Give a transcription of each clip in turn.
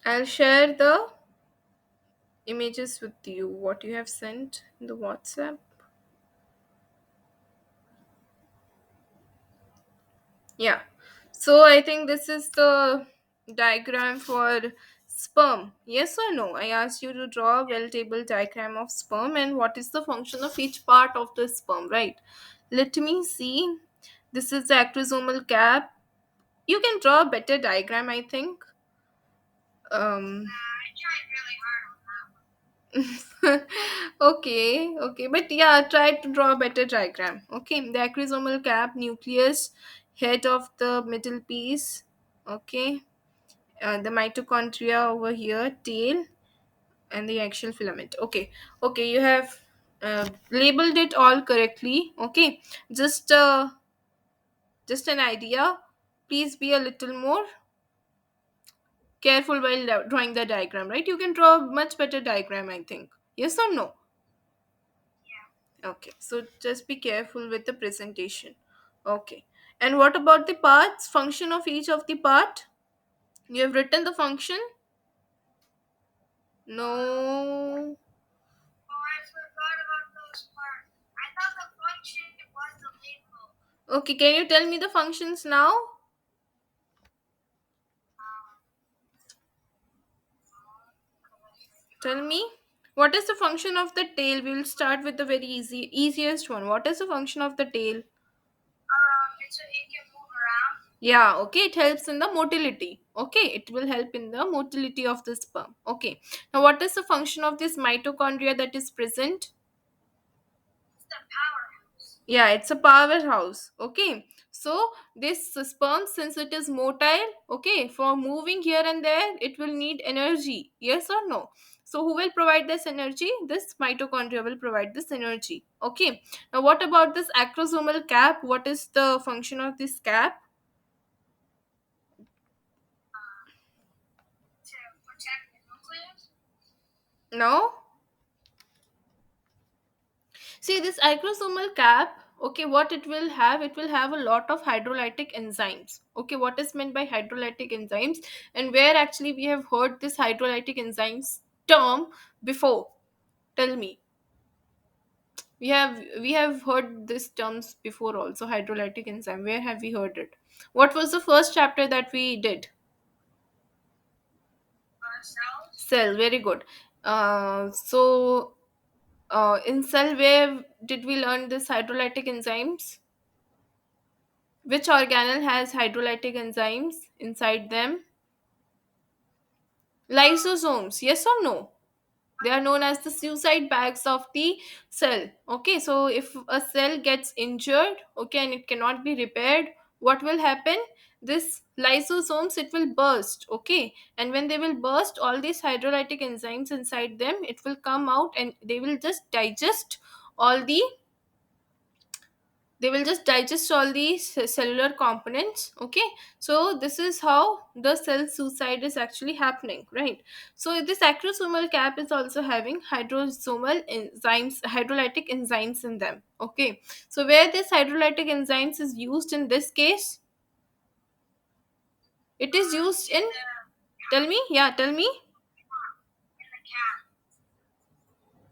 I'll share the images with you, what you have sent in the WhatsApp. Yeah. So I think this is the diagram for sperm. Yes or no? I asked you to draw a well table diagram of sperm and what is the function of each part of the sperm, right? Let me see. This is the acrosomal cap. You can draw a better diagram, I think. Um okay, but yeah, try to draw a better diagram. Okay, the acrosomal cap, nucleus, head of the middle piece. Okay, the mitochondria over here, tail, and the axial filament. Okay, you have labeled it all correctly. Okay, just uh, just an idea. Please be a little more careful while drawing the diagram. Right, you can draw a much better diagram, I think. Yes or no? Okay, so just be careful with the presentation. Okay, and what about the parts? Function of each of the part? You have written the function? No. Okay, can you tell me the functions now? Tell me. What is the function of the tail? We will start with the very easiest one. What is the function of the tail? Yeah, okay, it helps in the motility. Okay, it will help in the motility of the sperm. Okay, now what is the function of this mitochondria that is present? Yeah, it's a powerhouse. Okay, so this sperm, since it is motile, okay, for moving here and there, it will need energy. Yes or no? So who will provide this energy? This mitochondria will provide this energy. Okay, now what about this acrosomal cap? What is the function of this cap? No. See this acrosomal cap, okay, what it will have? It will have a lot of hydrolytic enzymes. Okay, what is meant by hydrolytic enzymes and where actually we have heard this hydrolytic enzymes term before? Tell me. We have heard this terms before also, hydrolytic enzyme. Where have we heard it? What was the first chapter that we did? Cell, very good. In cell, where did we learn this hydrolytic enzymes? Which organelle has hydrolytic enzymes inside them? Lysosomes, yes or no? They are known as the suicide bags of the cell. Okay, so if a cell gets injured, okay, and it cannot be repaired, what will happen? This lysosomes, it will burst, okay, and when they will burst, all these hydrolytic enzymes inside them, it will come out and all the they will just digest all these cellular components. Okay, so this is how the cell suicide is actually happening, right? So this acrosomal cap is also having hydrosomal enzymes, hydrolytic enzymes in them. Okay, so where this hydrolytic enzymes is used in this case? It is used in, tell me, yeah, tell me.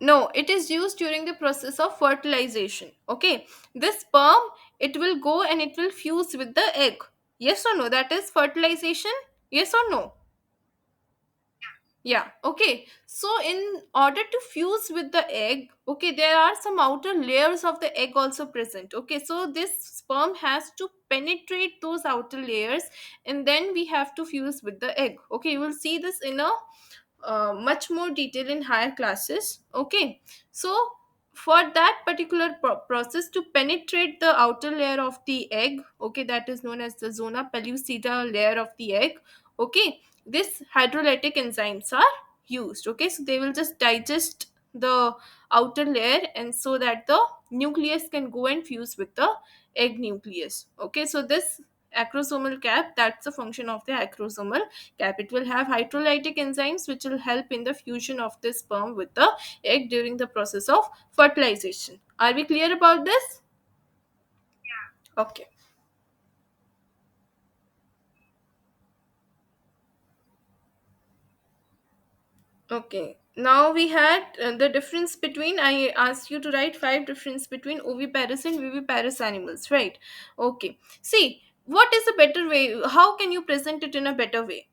No, it is used during the process of fertilization. Okay, this sperm, it will go and it will fuse with the egg. Yes or no? That is fertilization. Yes or no? Yeah, okay. So, in order to fuse with the egg, okay, there are some outer layers of the egg also present. Okay, so this sperm has to penetrate those outer layers and then we have to fuse with the egg. Okay, you will see this in a much more detail in higher classes. Okay, so for that particular process to penetrate the outer layer of the egg, okay, that is known as the zona pellucida layer of the egg. Okay, this hydrolytic enzymes are used. Okay, so they will just digest the outer layer and so that the nucleus can go and fuse with the egg nucleus. Okay, so this acrosomal cap, that's the function of the acrosomal cap. It will have hydrolytic enzymes which will help in the fusion of the sperm with the egg during the process of fertilization. Are we clear about this? Okay. Okay. Now we had the difference between, I asked you to write five difference between oviparous and viviparous animals, right? Okay. See, what is a better way? How can you present it in a better way?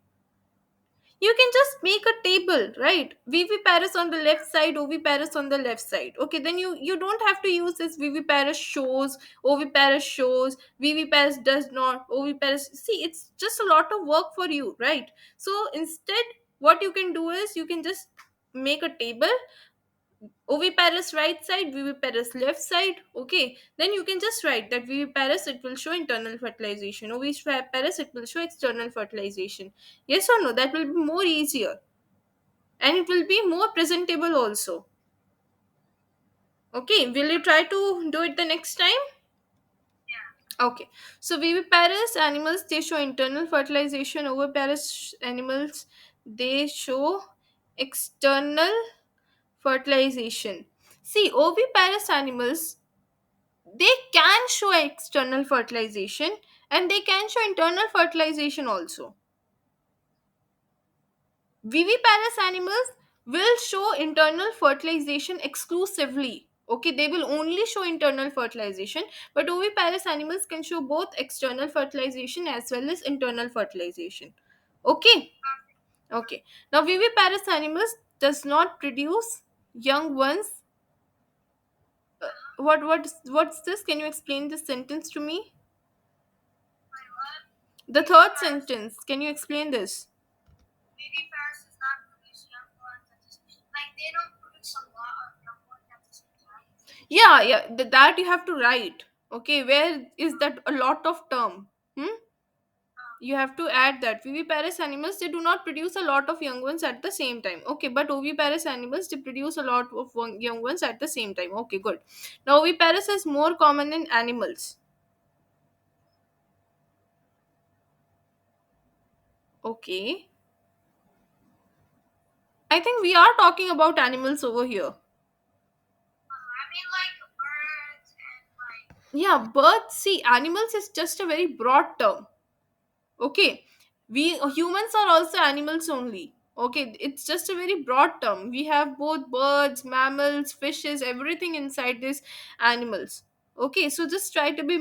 You can just make a table, right? Viviparous on the left side, oviparous on the left side. Okay, then you don't have to use this viviparous shows, oviparous shows, viviparous does not, oviparous. See, it's just a lot of work for you, right? So instead, what you can do is you can just make a table, oviparous right side, viviparous left side. Okay, then you can just write that viviparous, it will show internal fertilization, oviparous, it will show external fertilization. Yes or no? That will be more easier, and it will be more presentable also. Okay, will you try to do it the next time? Okay, so viviparous animals, they show internal fertilization, oviparous animals, they show external fertilization. See, oviparous animals, they can show external fertilization and they can show internal fertilization also. Viviparous animals will show internal fertilization exclusively. Okay, they will only show internal fertilization, but oviparous animals can show both external fertilization as well as internal fertilization. Okay, okay. Now, viviparous animals does not produce young ones. What's this? Can you explain this sentence to me? The third sentence. Can you explain this? Baby parrots does not produce young ones at the same, like they don't produce a lot of young ones at the same time. Yeah, yeah, that you have to write. Okay, where is that a lot of term? Hmm? You have to add that viviparous animals, they do not produce a lot of young ones at the same time. Okay, but oviparous animals, they produce a lot of young ones at the same time. Okay, good. Now oviparous is more common in animals. Okay, I think we are talking about animals over here. I mean, like birds and like. Yeah, birds. See, animals is just a very broad term. Okay, we humans are also animals only. Okay, it's just a very broad term. We have both birds, mammals, fishes, everything inside these animals. Okay, so just try to be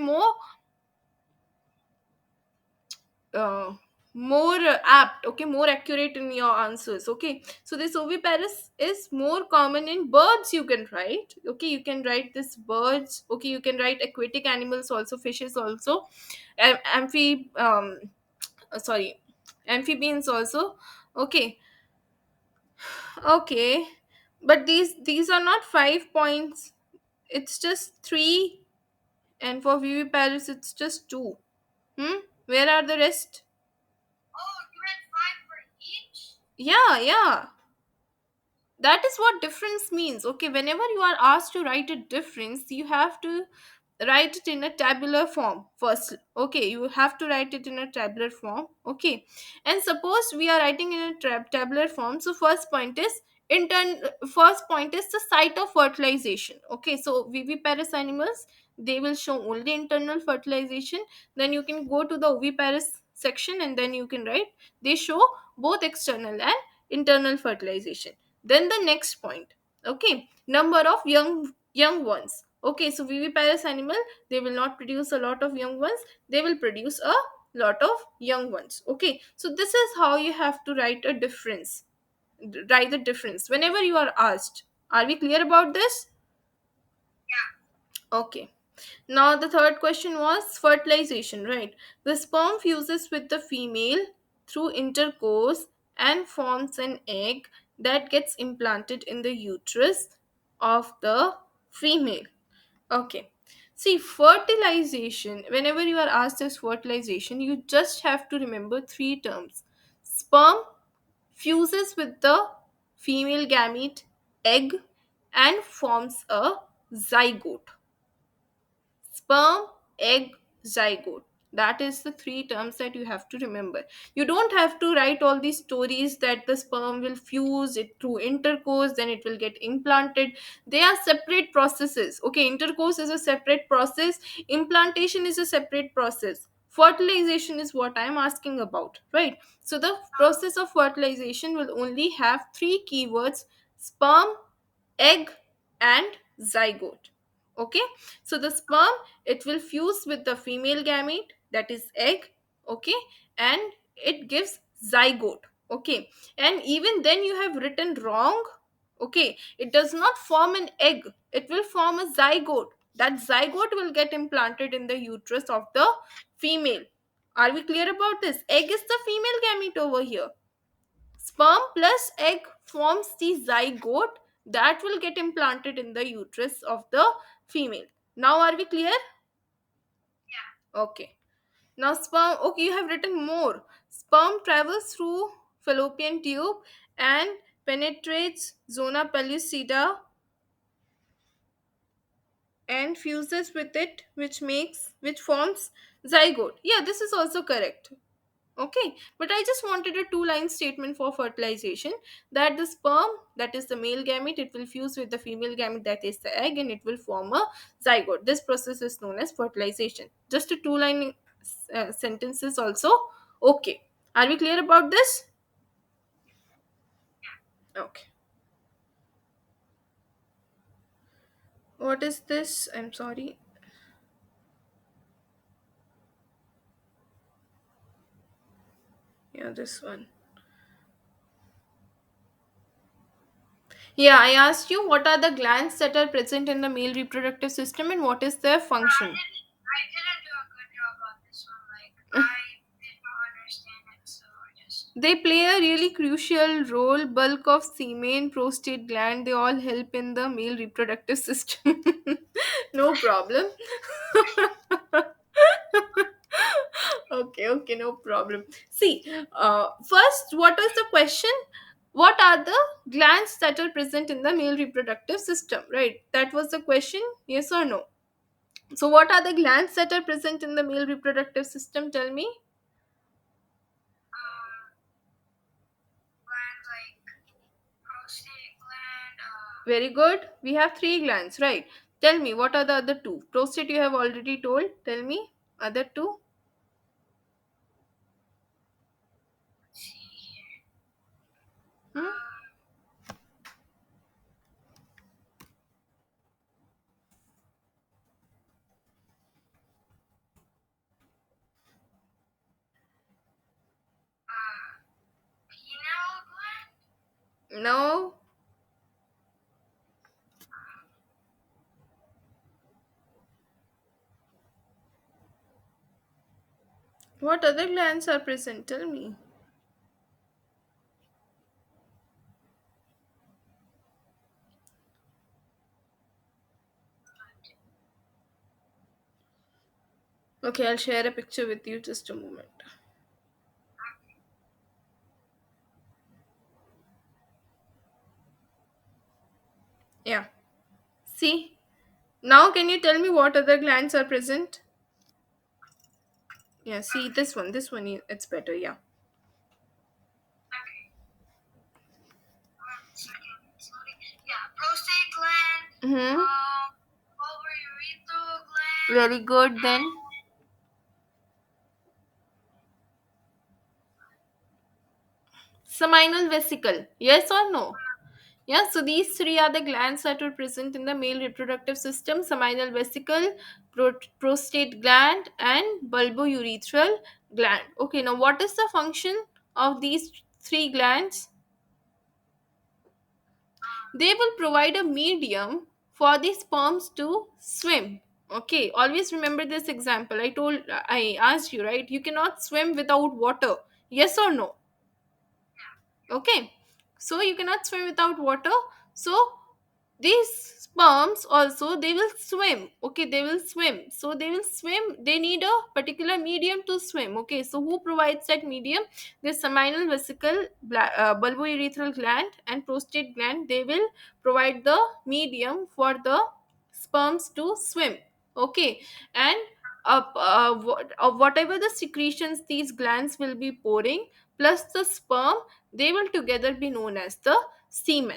uh, more apt, okay, more accurate in your answers. Okay, so this oviparous is more common in birds. You can write, okay, you can write this birds. Okay, you can write aquatic animals also, fishes also, sorry, amphibians also. Okay, okay, but these are not 5 points, it's just three, and for viviparous it's just two. Where are the rest? Oh, you had five for each? Yeah, yeah. That is what difference means. Okay, whenever you are asked to write a difference, you have to write it in a tabular form first. Okay, you have to write it in a tabular form. Okay, and suppose we are writing in a tabular form, so first point is the site of fertilization. Okay, so viviparous animals, they will show only internal fertilization. Then you can go to the oviparous section and then you can write they show both external and internal fertilization. Then the next point, okay, number of young ones. Okay, so viviparous animal, they will not produce a lot of young ones, they will produce a lot of young ones. Okay, so this is how you have to write a difference, write the difference whenever you are asked. Are we clear about this? Okay. Now the third question was fertilization, right? The sperm fuses with the female through intercourse and forms an egg that gets implanted in the uterus of the female. Okay. See, fertilization, whenever you are asked this fertilization, you just have to remember three terms. Sperm fuses with the female gamete, egg, and forms a zygote. Sperm, egg, zygote. That is the three terms that you have to remember. You don't have to write all these stories that the sperm will fuse it through intercourse, then it will get implanted. They are separate processes. Okay, intercourse is a separate process, implantation is a separate process. Fertilization is what I am asking about, right? So the process of fertilization will only have three keywords: sperm, egg, and zygote. Okay, so the sperm, it will fuse with the female gamete, that is egg. Okay, and it gives zygote. Okay, and even then you have written wrong. Okay, it does not form an egg, it will form a zygote. That zygote will get implanted in the uterus of the female. Are we clear about this? Egg is the female gamete over here. Sperm plus egg forms the zygote that will get implanted in the uterus of the female. Now are we clear? Okay. Now sperm, okay, you have written more. Sperm travels through fallopian tube and penetrates zona pellucida and fuses with it, which forms zygote. Yeah, this is also correct. Okay, but I just wanted a two-line statement for fertilization, that the sperm, that is the male gamete, it will fuse with the female gamete, that is the egg, and it will form a zygote. This process is known as fertilization. Just a two-line sentence is also okay. Are we clear about this? Okay. What is this? I'm sorry. Yeah, this one. Yeah, I asked you what are the glands that are present in the male reproductive system and what is their function. I didn't do a good job on this one. Like, I did not understand it, so I just. They play a really crucial role. Bulk of semen, prostate gland, they all help in the male reproductive system. No problem. Okay, okay, no problem. See, first, what was the question? What are the glands that are present in the male reproductive system, right? That was the question, yes or no? So what are the glands that are present in the male reproductive system? Tell me. Glands like prostate gland. Very good. We have three glands, right? Tell me, what are the other two? Prostate you have already told. Tell me, other two. Hmm? Pineal gland? No. What other glands are present? Tell me. Okay, I'll share a picture with you, just a moment. Yeah. See? Now can you tell me what other glands are present? Yeah, see this one. This one it's better, yeah. Yeah, prostate gland. Mm-hmm. Ovariourethral gland. Very good. Then seminal vesicle. Yes or no? Yeah. So these three are the glands that are present in the male reproductive system: seminal vesicle, prostate gland, and bulbourethral gland. Okay. Now, what is the function of these three glands? They will provide a medium for the sperms to swim. Okay, always remember this example. I asked you, right? You cannot swim without water. Yes or no? Okay, so you cannot swim without water. So these sperms also, they will swim. Okay, they will swim. So they will swim, they need a particular medium to swim. Okay, so who provides that medium? The seminal vesicle, bulbourethral gland, and prostate gland, they will provide the medium for the sperms to swim. Okay, and whatever the secretions these glands will be pouring plus the sperm, they will together be known as the semen.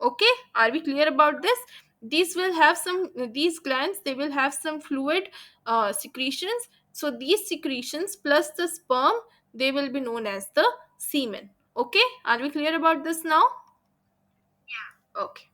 Okay, are we clear about this? These glands, they will have some fluid secretions So these secretions plus the sperm, they will be known as the semen. Okay, are we clear about this now? Okay.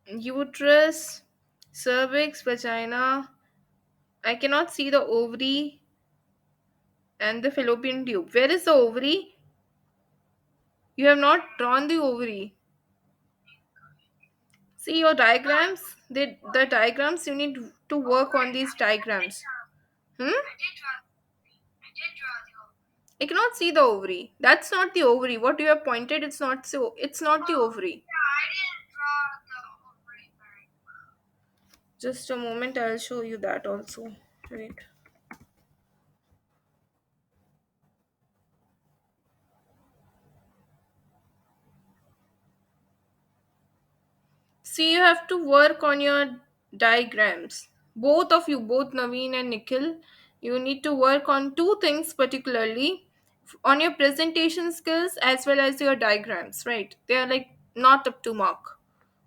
Uterus, cervix, vagina. I cannot see the ovary and the fallopian tube. Where is the ovary? You have not drawn the ovary. See your diagrams? The diagrams, you need to work on these diagrams. Hmm? I cannot see the ovary. That's not the ovary. What you have pointed, it's not so. It's not the ovary. Just a moment, I'll show you that also. Wait. See, you have to work on your diagrams. Both of you, both Naveen and Nikhil, you need to work on two things particularly, on your presentation skills as well as your diagrams, right? They are like not up to mark.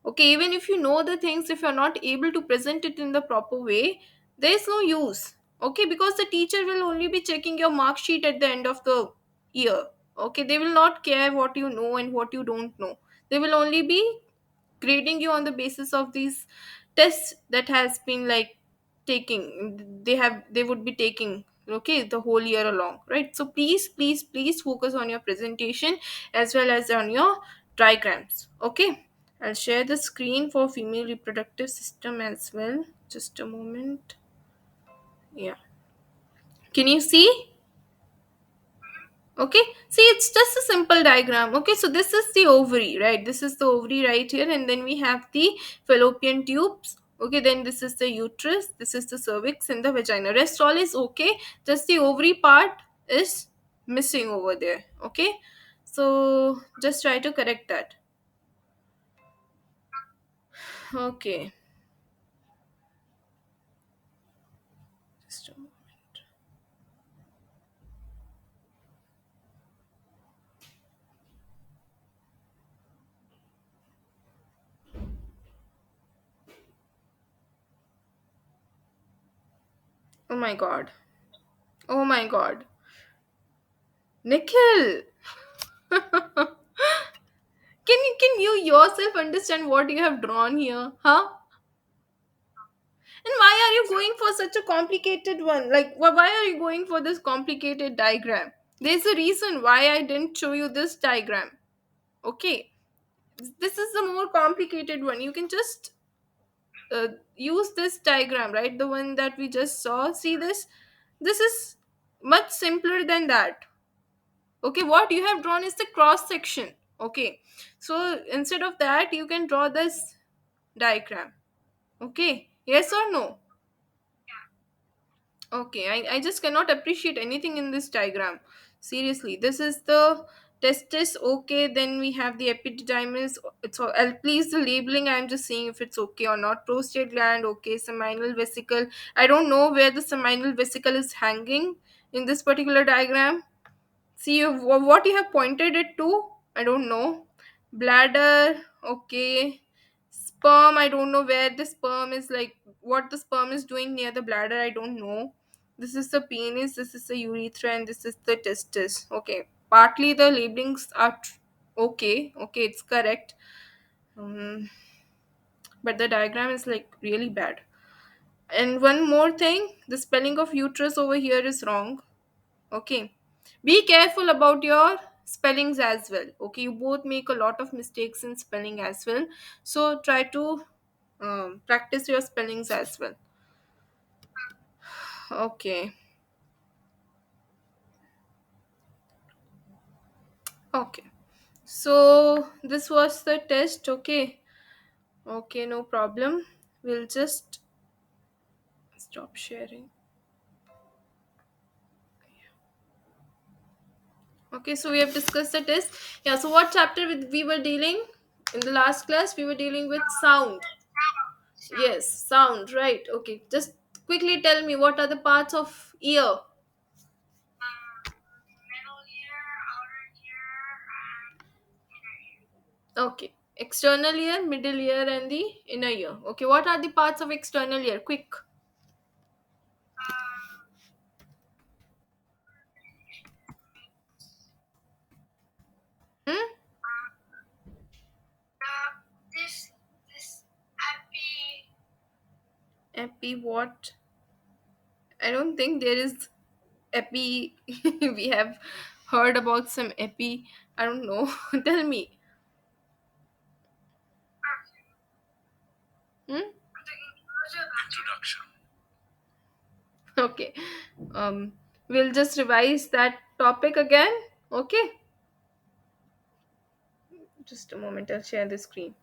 Okay, even if you know the things, if you're not able to present it in the proper way, there is no use. Okay, because the teacher will only be checking your mark sheet at the end of the year. Okay, they will not care what you know and what you don't know. They will only be grading you on the basis of these tests that has been like taking, they would be taking, okay, the whole year along, right? So please, please, please focus on your presentation as well as on your diagrams. Okay, I'll share the screen for female reproductive system as well. Just a moment. Yeah, can you see? Okay, see, it's just a simple diagram. Okay, so this is the ovary, right? This is the ovary right here, and then we have the fallopian tubes. Okay, then this is the uterus, this is the cervix and the vagina. Rest all is okay, just the ovary part is missing over there. Okay, so just try to correct that. Okay, just a moment. Oh my god, oh my god, Nikhil. Can you yourself understand what you have drawn here, huh? And why are you going for such a complicated one? Like, why are you going for this complicated diagram? There's a reason why I didn't show you this diagram. Okay, this is the more complicated one. You can just uh, use this diagram, right? The one that we just saw. See this? This is much simpler than that. Okay, what you have drawn is the cross section. Okay, so instead of that, you can draw this diagram. Okay, yes or no? Okay, I just cannot appreciate anything in this diagram. Seriously, this is the testis. Okay, then we have the epididymis. It's all, I'll please the labeling. I'm just seeing if it's okay or not. Prostate gland. Okay, seminal vesicle. I don't know where the seminal vesicle is hanging in this particular diagram. See what you have pointed it to. I don't know. Bladder. Okay. Sperm. I don't know where the sperm is, like what the sperm is doing near the bladder. I don't know. This is the penis. This is the urethra, and this is the testis. Okay. Partly the labelings are okay. Okay, it's correct. Um, but the diagram is like really bad. And one more thing, the spelling of uterus over here is wrong. Okay, be careful about your spellings as well. Okay, you both make a lot of mistakes in spelling as well, so try to practice your spellings as well. Okay. Okay, so this was the test. Okay, okay, no problem. We'll just stop sharing. Okay, so we have discussed the test. Yeah, so what chapter we were dealing in the last class? We were dealing with sound. Yes, sound, right. Okay, just quickly tell me what are the parts of ear? Okay, external ear, middle ear, and the inner ear. Okay, what are the parts of external ear? Quick. Hmm? Epi what? I don't think there is epi. We have heard about some epi. I don't know. Tell me. Hmm? Okay. Um, we'll just revise that topic again. Okay. Just a moment. I'll share the screen.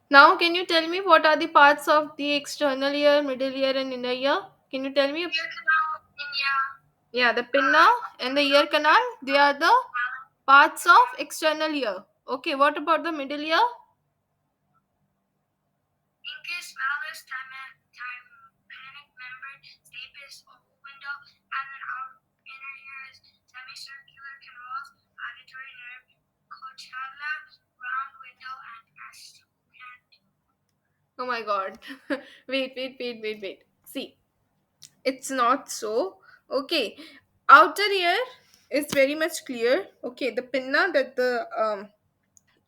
Now, can you tell me what are the parts of the external ear, middle ear, and inner ear? Can you tell me? Yeah, the pinna and the ear canal, they are the parts of external ear. Okay, what about the middle ear? Oh my god. Wait. See, it's not so. Okay, outer ear is very much clear. Okay, the pinna, that the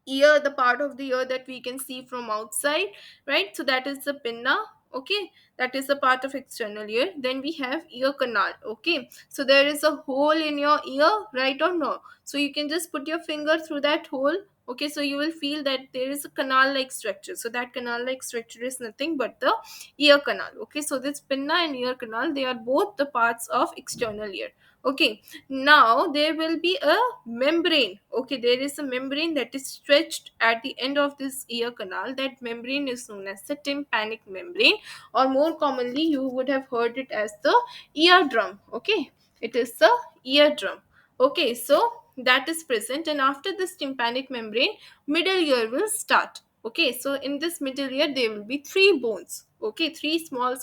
ear, the part of the ear that we can see from outside, right? So that is the pinna. Okay, that is the part of external ear. Then we have ear canal. Okay, so there is a hole in your ear, right or no? So you can just put your finger through that hole. Okay, so you will feel that there is a canal like structure. So that canal like structure is nothing but the ear canal. Okay, so this pinna and ear canal, they are both the parts of external ear. Okay, now there will be a membrane. Okay, there is a membrane that is stretched at the end of this ear canal. That membrane is known as the tympanic membrane, or more commonly you would have heard it as the eardrum. Okay, it is the eardrum. Okay, so that is present, and after this tympanic membrane, middle ear will start. Okay, so in this middle ear there will be three bones. Okay, three small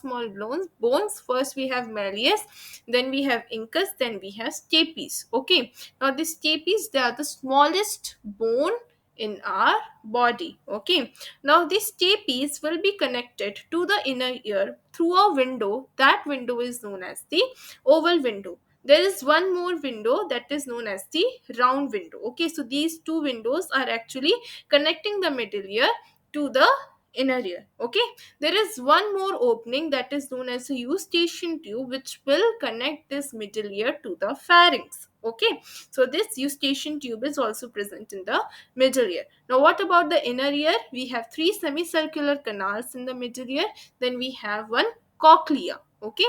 bones. First we have malleus, then we have incus, then we have stapes. Okay, now the stapes, they are the smallest bone in our body. Okay, now these stapes will be connected to the inner ear through a window. That window is known as the oval window. There is one more window that is known as the round window. Okay, so these two windows are actually connecting the middle ear to the inner ear. Okay, there is one more opening that is known as a eustachian tube, which will connect this middle ear to the pharynx. Okay, so this eustachian tube is also present in the middle ear. Now, what about the inner ear? We have three semicircular canals in the middle ear. Then we have one cochlea. Okay,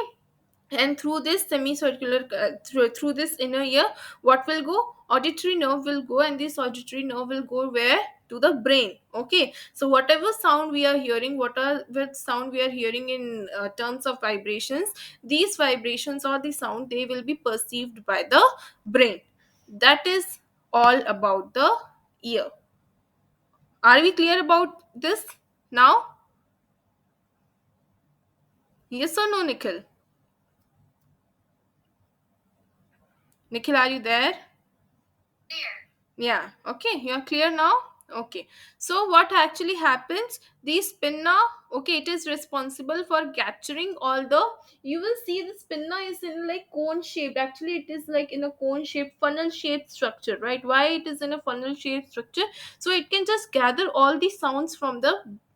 and through this semicircular through this inner ear, what will go? Auditory nerve will go, and this auditory nerve will go where? To the brain. Okay, so whatever sound we are hearing, whatever sound we are hearing in terms of vibrations, these vibrations or the sound, they will be perceived by the brain. That is all about the ear. Are we clear about this now? Yes or no, Nikhil? Nikhil, are you there? Yeah, okay, you're clear now. Okay, so what actually happens, the spinna, okay, it is responsible for capturing all the, you will see the spinna is in like cone shaped. Actually it is like in a cone shaped, funnel shaped structure, right? Why it is in a funnel shaped structure? So it can just gather all the sounds from the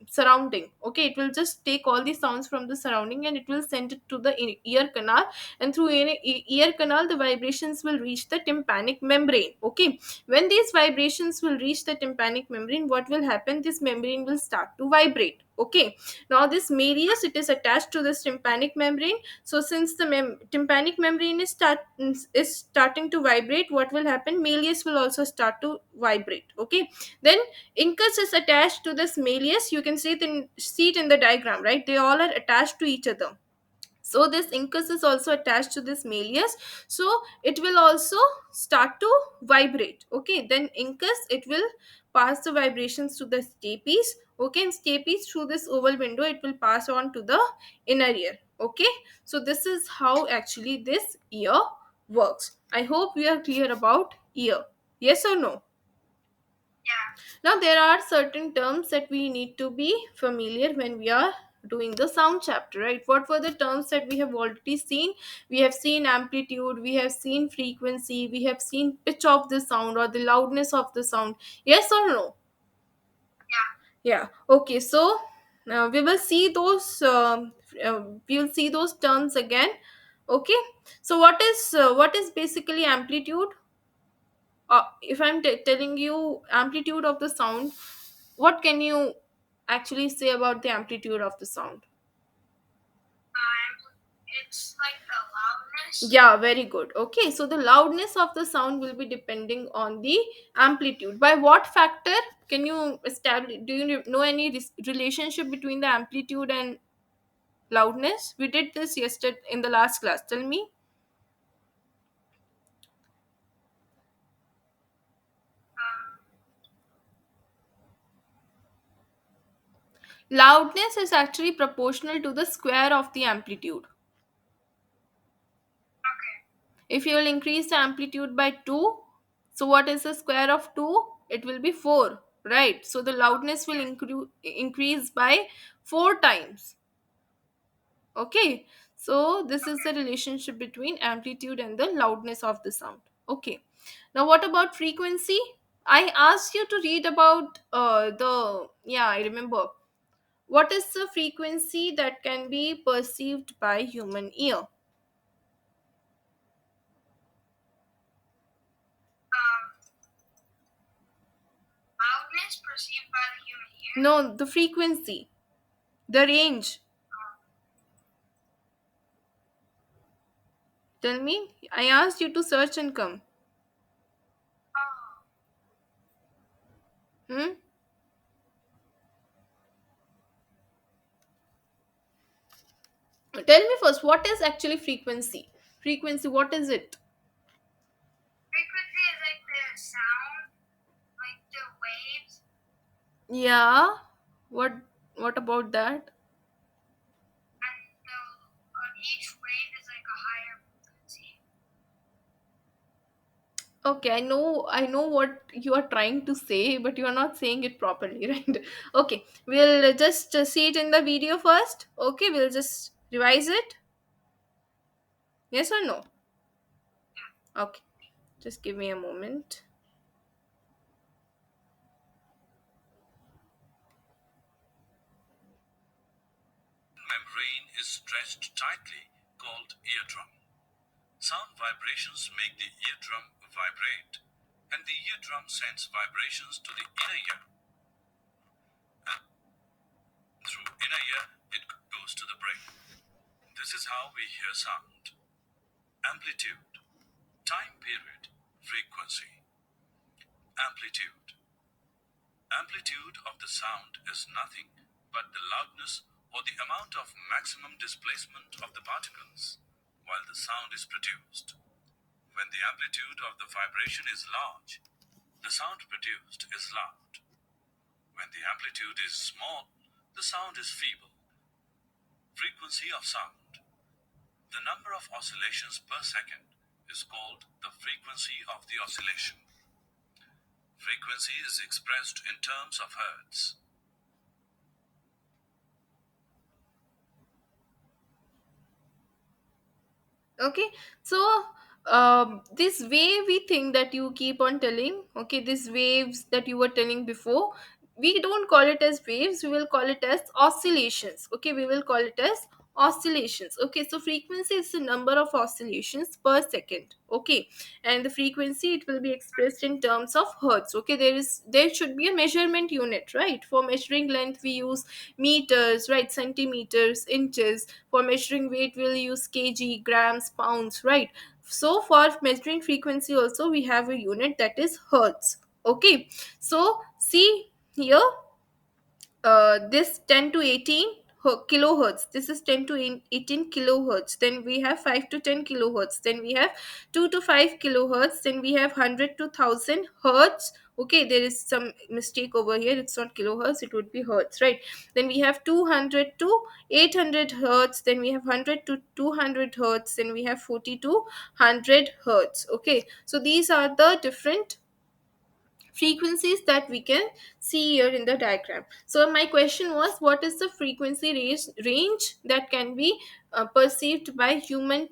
surrounding. Okay, it will just take all the sounds from the surrounding and it will send it to the ear canal, and through ear canal the vibrations will reach the tympanic membrane. Okay, when these vibrations will reach the tympanic membrane, what will happen, this membrane will start to vibrate. Okay, now this malleus, it is attached to this tympanic membrane. So since the tympanic membrane is starting to vibrate, what will happen, malleus will also start to vibrate. Okay, then incus is attached to this malleus. You can see it in the diagram, right? They all are attached to each other. So this incus is also attached to this malleus, so it will also start to vibrate. Okay, then incus, it will pass the vibrations to the stapes. Okay, and stapes, through this oval window, it will pass on to the inner ear. Okay, so this is how actually this ear works. I hope we are clear about ear. Yes or no? Now, there are certain terms that we need to be familiar when we are doing the sound chapter, right? What were the terms that we have already seen? We have seen amplitude, we have seen frequency, we have seen pitch of the sound or the loudness of the sound. Yes or no? Yeah. Okay. So we will see those. We will see those terms again. Okay. So what is basically amplitude? If I'm telling you amplitude of the sound, what can you actually say about the amplitude of the sound? It's like the loudness. Yeah, very good. Okay, so the loudness of the sound will be depending on the amplitude. By what factor can you establish? Do you know any relationship between the amplitude and loudness? We did this yesterday in the last class. Tell me. Loudness is actually proportional to the square of the amplitude. If you will increase the amplitude by 2, so what is the square of 2? It will be 4, right? So the loudness will increase by 4 times. Okay, so this is the relationship between amplitude and the loudness of the sound. Okay, now what about frequency? I asked you to read about yeah, I remember. What is the frequency that can be perceived by human ear? Loudness perceived by the human ear? No, the frequency, the range. Tell me. I asked you to search and come. Hmm? Tell me first, what is actually frequency? Frequency, what is it? Frequency is like the sound, like the waves. Yeah. What what about that? And each wave is like a higher frequency. Okay, I know what you are trying to say, but you are not saying it properly, right? Okay, we'll just see it in the video first. Okay, we'll just revise it. Yes or no? Okay, just give me a moment. Membrane is stretched tightly, called eardrum. Sound vibrations make the eardrum vibrate, and the eardrum sends vibrations to the inner ear. And through inner ear, it goes to the brain. This is how we hear sound. Amplitude, time period, frequency. Amplitude. Amplitude of the sound is nothing but the loudness or the amount of maximum displacement of the particles while the sound is produced. When the amplitude of the vibration is large, the sound produced is loud. When the amplitude is small, the sound is feeble. Frequency of sound. The number of oscillations per second is called the frequency of the oscillation. Frequency is expressed in terms of hertz. Okay, so this wave we think that you keep on telling, okay, these waves that you were telling before, we don't call it as waves, we will call it as oscillations. Okay, we will call it as oscillations. Okay, so frequency is the number of oscillations per second. Okay, and the frequency, it will be expressed in terms of hertz. Okay, there should be a measurement unit, right? For measuring length we use meters, right? Centimeters, inches. For measuring weight we'll use kg, grams, pounds, right? So for measuring frequency also we have a unit, that is hertz. Okay, so see here, this 10 to 18 kilohertz, this is 10 to 18 kilohertz, then we have 5 to 10 kilohertz, then we have 2 to 5 kilohertz, then we have 100 to 1000 hertz. Okay, there is some mistake over here, it's not kilohertz, it would be hertz, right? Then we have 200 to 800 hertz, then we have 100 to 200 hertz, then we have 40 to 100 hertz. Okay, so these are the different frequencies that we can see here in the diagram. So my question was, what is the frequency range that can be perceived by human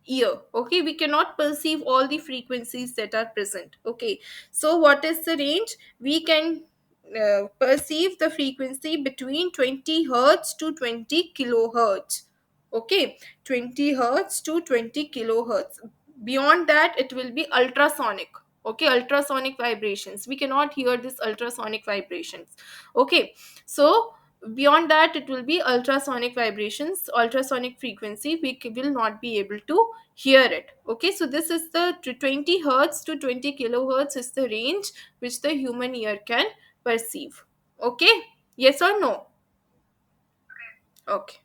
ear? Okay, we cannot perceive all the frequencies that are present. Okay, so what is the range? We can perceive the frequency between 20 hertz to 20 kilohertz. Okay, 20 hertz to 20 kilohertz. Beyond that it will be ultrasonic. Okay, ultrasonic vibrations, we cannot hear this ultrasonic vibrations. Okay, so beyond that it will be ultrasonic vibrations, ultrasonic frequency, will not be able to hear it. Okay, so this is the 20 hertz to 20 kilohertz is the range which the human ear can perceive. Okay, yes or no? Okay,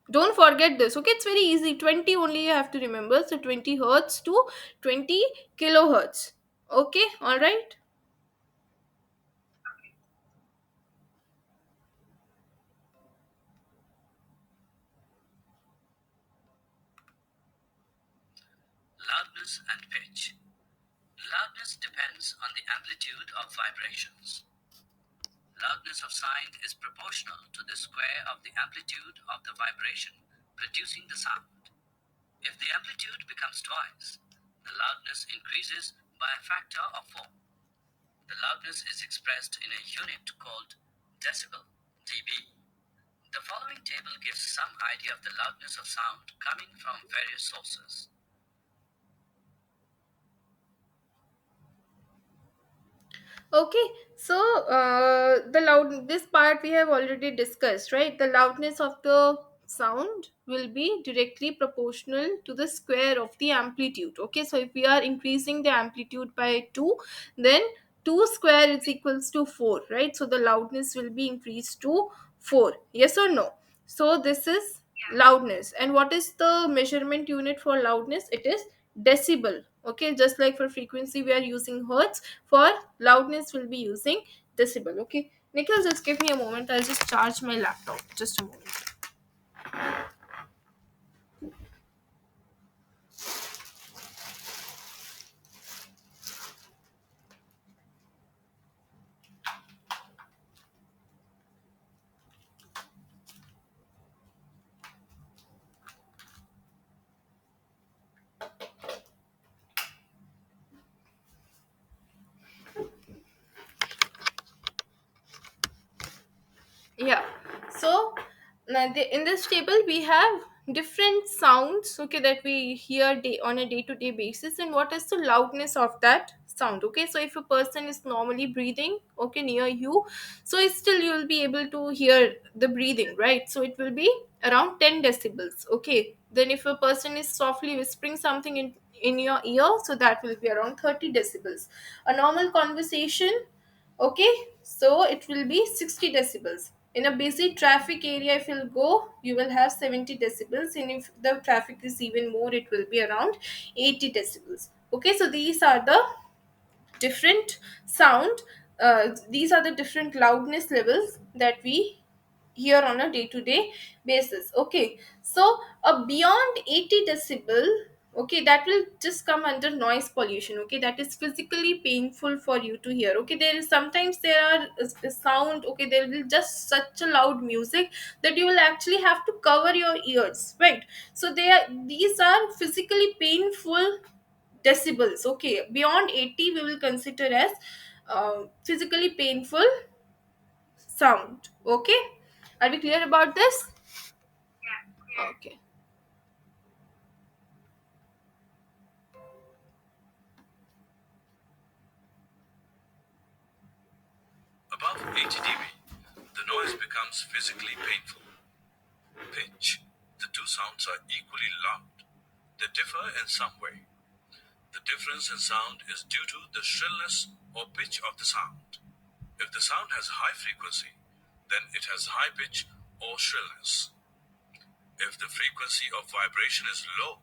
don't forget this. Okay, it's very easy, 20 only you have to remember. So 20 hertz to 20 kilohertz. Okay, all right. Loudness and pitch. Loudness depends on the amplitude of vibrations. Loudness of sound is proportional to the square of the amplitude of the vibration producing the sound. If the amplitude becomes twice, the loudness increases by a factor of 4. The loudness is expressed in a unit called decibel, dB. The following table gives some idea of the loudness of sound coming from various sources. Okay, so the loud, this part we have already discussed, right? The loudness of the sound will be directly proportional to the square of the amplitude. Okay, so if we are increasing the amplitude by 2, then 2 square is equals to 4, right? So the loudness will be increased to 4. Yes or no? So this is loudness. And what is the measurement unit for loudness? It is decibel. Okay, just like for frequency we are using hertz, for loudness we'll be using decibel. Okay, Nikhil, just give me a moment, I'll just charge my laptop, just a moment. Yeah, so now in this table we have different sounds, okay, that we hear on a day-to-day basis, and what is the loudness of that sound. Okay, so if a person is normally breathing, okay, near you, so it's still you will be able to hear the breathing, right? So it will be around 10 decibels. Okay, then if a person is softly whispering something in your ear, so that will be around 30 decibels. A normal conversation, okay, so it will be 60 decibels. In a busy traffic area if you'll go, you will have 70 decibels, and if the traffic is even more, it will be around 80 decibels. Okay, so these are the different sound, these are the different loudness levels that we hear on a day-to-day basis. Okay, so beyond 80 decibel, okay, that will just come under noise pollution. Okay, that is physically painful for you to hear. Okay, there is sometimes there are sound, okay, there will just such a loud music that you will actually have to cover your ears, right? So they are, these are physically painful decibels. Okay, beyond 80 we will consider as physically painful sound. Okay, are we clear about this? Okay. Above 80 dB, the noise becomes physically painful. Pitch. The two sounds are equally loud. They differ in some way. The difference in sound is due to the shrillness or pitch of the sound. If the sound has high frequency, then it has high pitch or shrillness. If the frequency of vibration is low,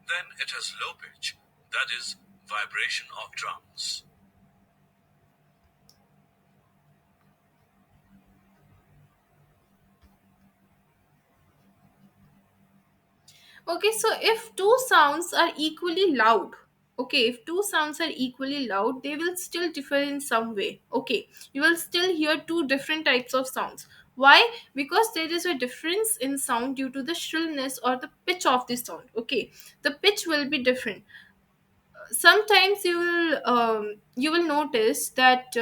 then it has low pitch, that is, vibration of drums. Okay, so if two sounds are equally loud, okay, if two sounds are equally loud, they will still differ in some way. Okay, you will still hear two different types of sounds. Why? Because there is a difference in sound due to the shrillness or the pitch of the sound. Okay, the pitch will be different. Sometimes you will notice that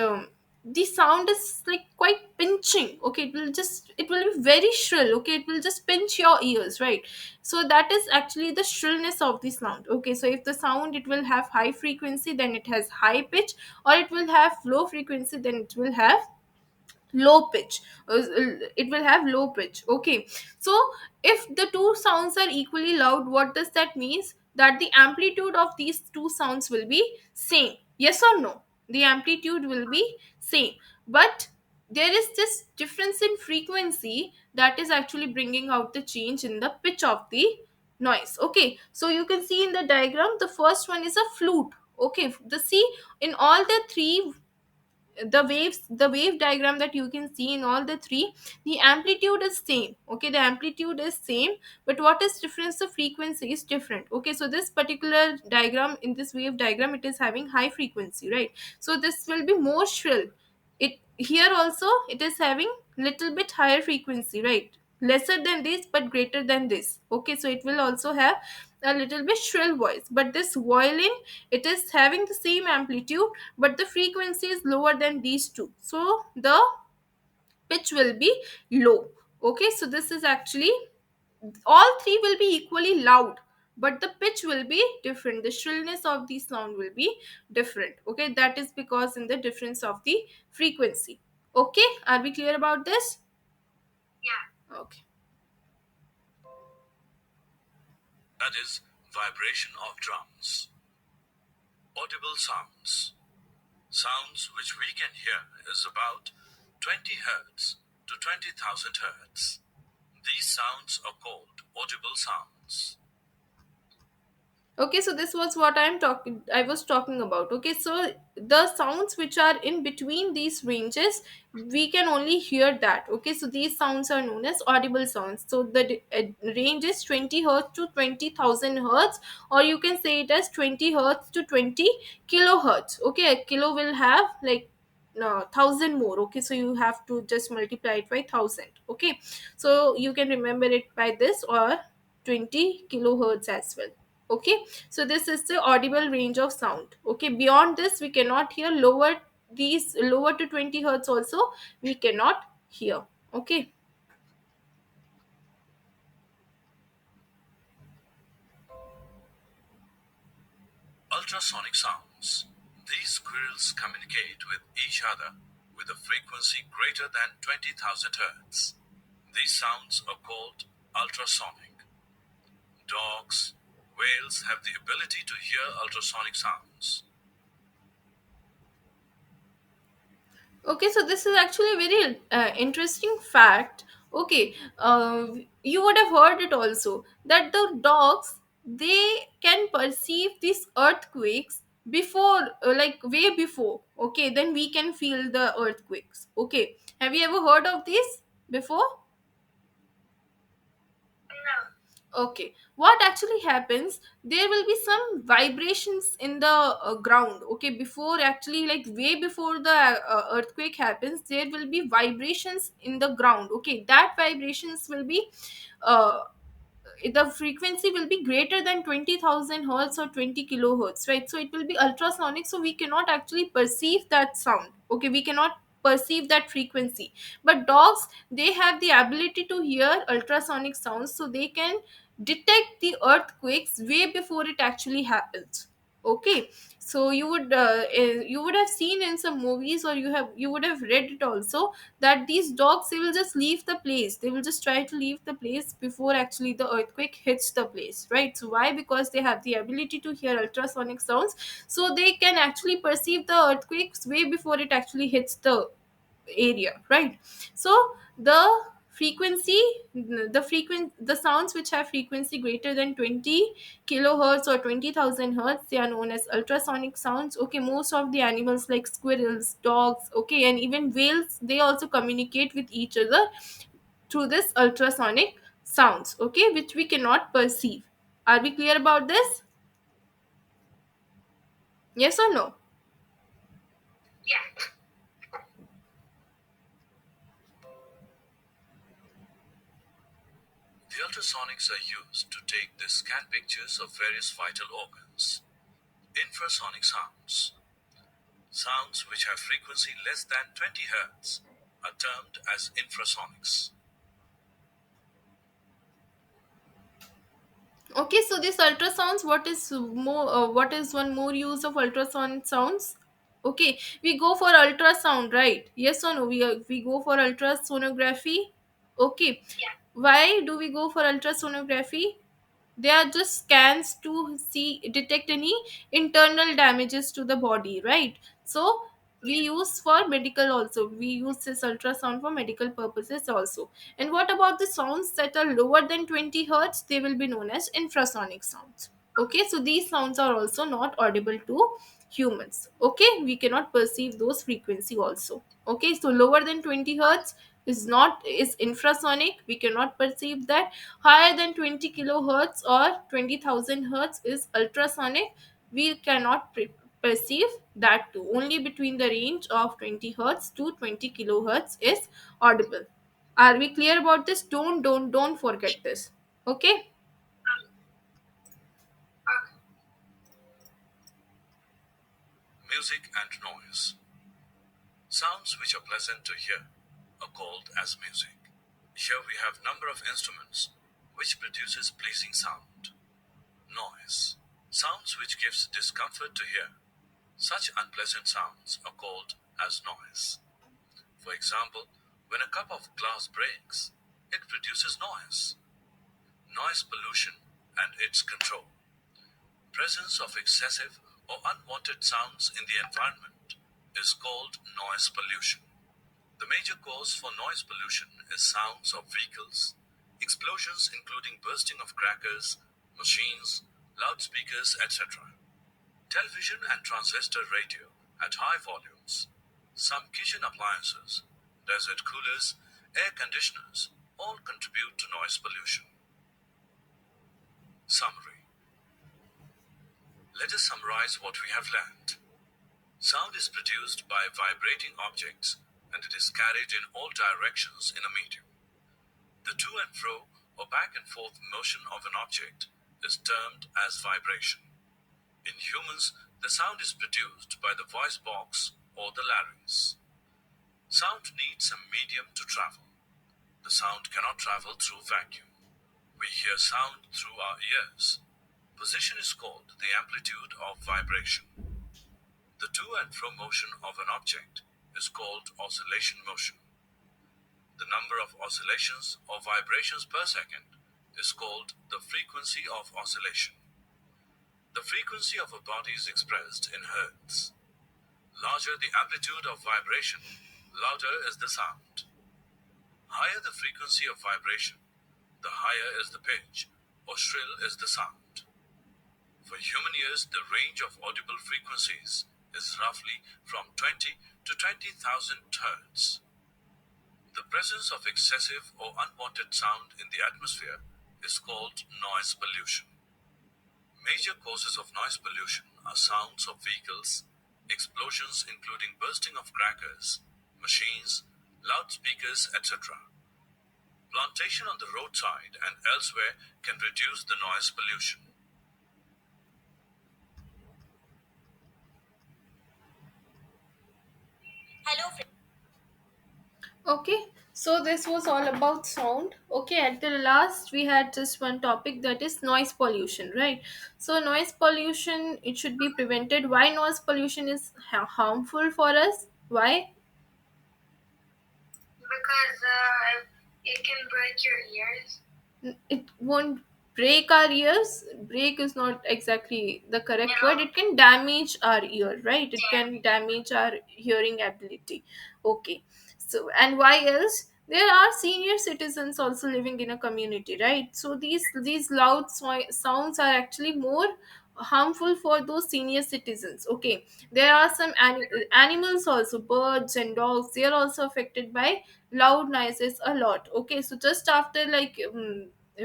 the sound is like quite pinching. Okay, it will be very shrill. Okay, it will just pinch your ears, right? So that is actually the shrillness of the sound. Okay, so if the sound, it will have high frequency, then it has high pitch, or it will have low frequency, then it will have low pitch. It will have low pitch. Okay, so if the two sounds are equally loud, what does that means? That the amplitude of these two sounds will be same. Yes or no? The amplitude will be same, but there is this difference in frequency that is actually bringing out the change in the pitch of the noise. Okay, so you can see in the diagram, the first one is a flute. Okay, the see, in all the three, the wave diagram that you can see in all the three, the amplitude is same. Okay, the amplitude is same, but what is difference? The frequency is different. Okay, so this particular diagram, in this wave diagram, it is having high frequency, right? So this will be more shrill. It here also, it is having little bit higher frequency, right? Lesser than this but greater than this. Okay, so it will also have a little bit shrill voice. But this violin, it is having the same amplitude, but the frequency is lower than these two, so the pitch will be low. Okay, so this is actually, all three will be equally loud, but the pitch will be different. The shrillness of the sound will be different. Okay, that is because in the difference of the frequency. Okay, are we clear about this? Okay. That is, vibration of drums. Audible sounds. Sounds which we can hear is about 20 Hz to 20,000 Hz. These sounds are called audible sounds. Okay, so this was what I was talking about. Okay, so the sounds which are in between these ranges, we can only hear that. Okay, so these sounds are known as audible sounds. So the range is 20 hertz to 20,000 hertz, or you can say it as 20 hertz to 20 kilohertz. Okay, a kilo will have like no, 1,000 more. Okay, so you have to just multiply it by 1,000. Okay, so you can remember it by this, or 20 kilohertz as well. Okay, so this is the audible range of sound. Okay, beyond this we cannot hear. Lower, these lower to 20 hertz also we cannot hear. Okay. Ultrasonic sounds. These squirrels communicate with each other with a frequency greater than 20,000 Hz. These sounds are called ultrasonic. Dogs, whales have the ability to hear ultrasonic sounds. Okay, so this is actually a very interesting fact. Okay, you would have heard it also, that the dogs, they can perceive these earthquakes before, like way before. Okay, then we can feel the earthquakes. Okay, have you ever heard of this before? Okay, what actually happens, there will be some vibrations in the ground. Okay, before, actually, like way before the earthquake happens, there will be vibrations in the ground. Okay, that vibrations will be uh, the frequency will be greater than 20,000 hertz or 20 kilohertz, right? So it will be ultrasonic, so we cannot actually perceive that sound. Okay, we cannot perceive that frequency. But dogs, they have the ability to hear ultrasonic sounds, so they can detect the earthquakes way before it actually happens. Okay, so you would have seen in some movies, or you would have read it also, that these dogs, they will just leave the place, they will just try to leave the place before actually the earthquake hits the place, right? So why? Because they have the ability to hear ultrasonic sounds, so they can actually perceive the earthquakes way before it actually hits the area, right? So the sounds which have frequency greater than 20 kilohertz or 20,000 hertz, they are known as ultrasonic sounds. Okay, most of the animals like squirrels, dogs, okay, and even whales, they also communicate with each other through this ultrasonic sounds, okay, which we cannot perceive. Are we clear about this? Yes or no? Yeah. The ultrasonics are used to take the scan pictures of various vital organs. Infrasonic sounds. Sounds which have frequency less than 20 Hz are termed as infrasonics. Okay, so this ultrasounds, what is one more use of ultrasound sounds? Okay, we go for ultrasound, right? Yes or no? We go for ultrasonography. Okay, Yeah. why do we go for ultrasonography? They are just scans to see, detect any internal damages to the body, right? So we use for medical also, we use this ultrasound for medical purposes also. And what about the sounds that are lower than 20 hertz? They will be known as infrasonic sounds. Okay, so these sounds are also not audible to humans. Okay, we cannot perceive those frequency also. Okay, so lower than 20 hertz is infrasonic, we cannot perceive that. Higher than 20 kilohertz or 20,000 hertz is ultrasonic, we cannot perceive that too. Only between the range of 20 hertz to 20 kilohertz is audible. Are we clear about this? Don't forget this. Okay. Music and noise. Sounds which are pleasant to hear are called as music. Here we have number of instruments which produces pleasing sound. Noise. Sounds which gives discomfort to hear. Such unpleasant sounds are called as noise. For example, when a cup of glass breaks, it produces noise. Noise pollution and its control. Presence of excessive or unwanted sounds in the environment is called noise pollution. The major cause for noise pollution is sounds of vehicles, explosions including bursting of crackers, machines, loudspeakers, etc. Television and transistor radio at high volumes, some kitchen appliances, desert coolers, air conditioners all contribute to noise pollution. Summary. Let us summarize what we have learned. Sound is produced by vibrating objects and it is carried in all directions in a medium. The to and fro or back and forth motion of an object is termed as vibration. In humans, the sound is produced by the voice box or the larynx. Sound needs a medium to travel. The sound cannot travel through vacuum. We hear sound through our ears. Position is called the amplitude of vibration. The to and fro motion of an object is called oscillation motion. The number of oscillations or vibrations per second is called the frequency of oscillation. The frequency of a body is expressed in hertz. Larger the amplitude of vibration, louder is the sound. Higher the frequency of vibration, the higher is the pitch or shrill is the sound. For human ears, the range of audible frequencies is roughly from 20 to 20,000 hertz. The presence of excessive or unwanted sound in the atmosphere is called noise pollution. Major causes of noise pollution are sounds of vehicles, explosions including bursting of crackers, machines, loudspeakers, etc. Plantation on the roadside and elsewhere can reduce the noise pollution. Hello, Okay, so this was all about sound. Okay, at the last we had just one topic, that is noise pollution, right? So noise pollution, it should be prevented. Why noise pollution is harmful for us? Why? because it can break your ears. It won't break our ears. Break is not exactly the You correct word. know, It can damage our ear, right? It yeah. can damage our hearing ability. Okay, so and why else? There are senior citizens also living in a community, right? So these loud sounds are actually more harmful for those senior citizens. Okay, there are some animals also, birds and dogs, they are also affected by loud noises a lot. Okay, so just after like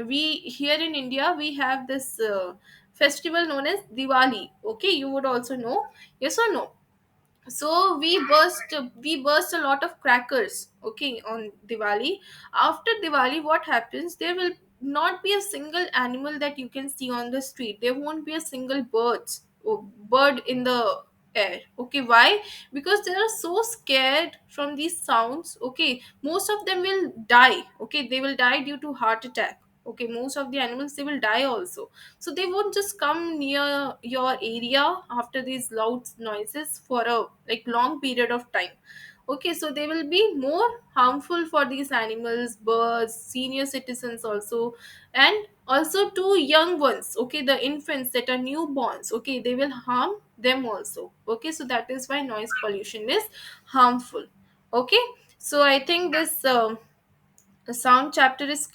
we here in India we have this festival known as Diwali. Okay, you would also know, yes or no? So we burst a lot of crackers, okay, on Diwali. After Diwali, what happens, there will not be a single animal that you can see on the street. There won't be a single bird in the air. Okay, why? Because they are so scared from these sounds. Okay, most of them will die. Okay, they will die due to heart attack. Okay, most of the animals, they will die also. So they won't just come near your area after these loud noises for a like long period of time. Okay, so they will be more harmful for these animals, birds, senior citizens also, and also to young ones. Okay, the infants that are newborns, okay, they will harm them also. Okay, so that is why noise pollution is harmful. Okay, so I think this sound chapter is clear.